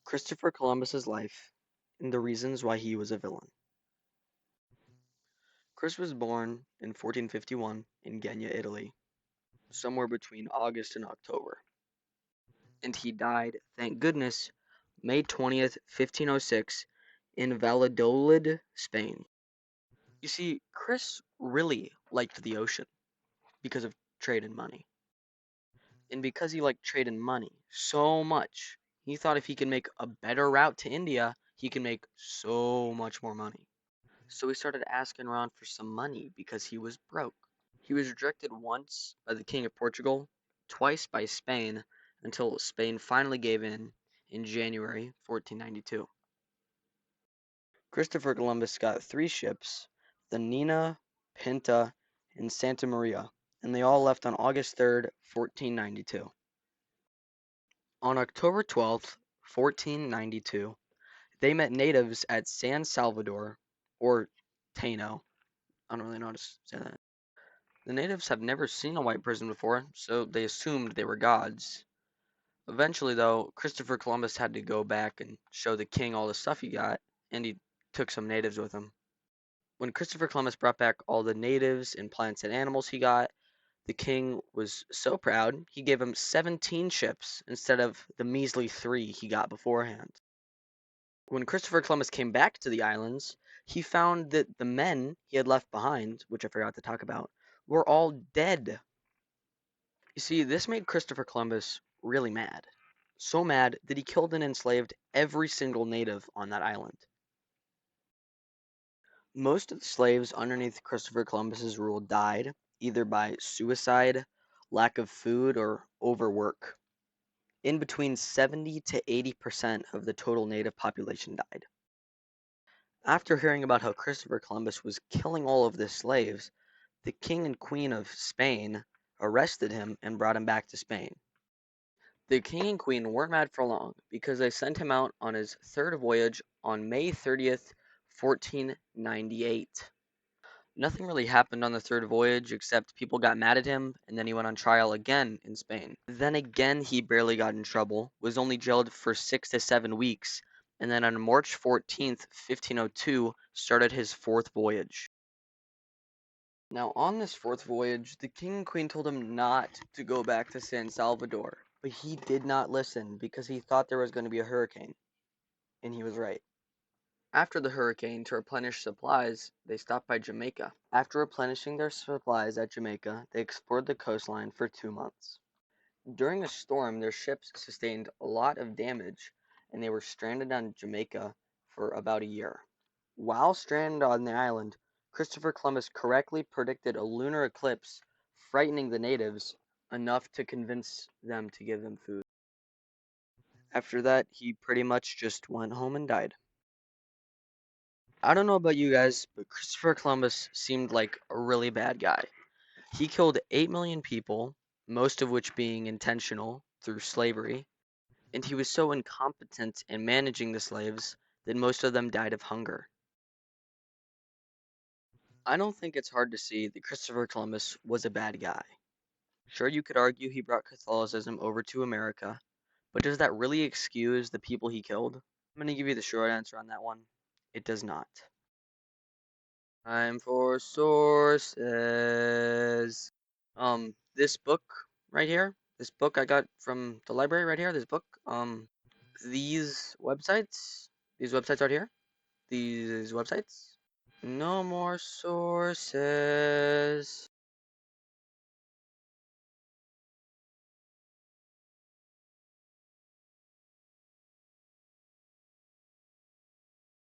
Christopher Columbus's life and the reasons why he was a villain. Chris was born in 1451 in Genya, Italy, somewhere between August and October, and he died, thank goodness, May 20th, 1506, in Valladolid, Spain. You see, Chris really liked the ocean because of trade and money. And because he liked trade and money so much, he thought if he could make a better route to India, he could make so much more money. So he started asking around for some money because he was broke. He was rejected once by the King of Portugal, twice by Spain, until Spain finally gave in January 1492. Christopher Columbus got three ships, the Nina, Pinta, and Santa Maria, and they all left on August 3rd, 1492. On October 12th, 1492, they met natives at San Salvador, or Taino. I don't really know how to say that. The natives have never seen a white person before, so they assumed they were gods. Eventually, though, Christopher Columbus had to go back and show the king all the stuff he got, and he took some natives with him. When Christopher Columbus brought back all the natives and plants and animals he got, the king was so proud he gave him 17 ships instead of the measly three he got beforehand. When Christopher Columbus came back to the islands, he found that the men he had left behind, which I forgot to talk about, were all dead. You see, this made Christopher Columbus really mad. So mad that he killed and enslaved every single native on that island. Most of the slaves underneath Christopher Columbus's rule died, either by suicide, lack of food, or overwork. In between 70 to 80% of the total native population died. After hearing about how Christopher Columbus was killing all of the slaves, the king and queen of Spain arrested him and brought him back to Spain. The king and queen weren't mad for long because they sent him out on his third voyage on May 30th, 1498. Nothing really happened on the third voyage except people got mad at him and then he went on trial again in Spain. Then again he barely got in trouble, was only jailed for 6 to 7 weeks, and then on March 14th, 1502 started his fourth voyage. Now on this fourth voyage, the king and queen told him not to go back to San Salvador, but he did not listen because he thought there was going to be a hurricane, and he was right. After the hurricane, to replenish supplies, they stopped by Jamaica. After replenishing their supplies at Jamaica, they explored the coastline for 2 months. During the storm, their ships sustained a lot of damage, and they were stranded on Jamaica for about a year. While stranded on the island, Christopher Columbus correctly predicted a lunar eclipse, frightening the natives enough to convince them to give him food. After that, he pretty much just went home and died. I don't know about you guys, but Christopher Columbus seemed like a really bad guy. He killed 8 million people, most of which being intentional through slavery, and he was so incompetent in managing the slaves that most of them died of hunger. I don't think it's hard to see that Christopher Columbus was a bad guy. Sure, you could argue he brought Catholicism over to America, but does that really excuse the people he killed? I'm going to give you the short answer on that one. It does not. Time for sources. This book right here, this book I got from the library right here, this book, these websites, right here, these websites. No more sources.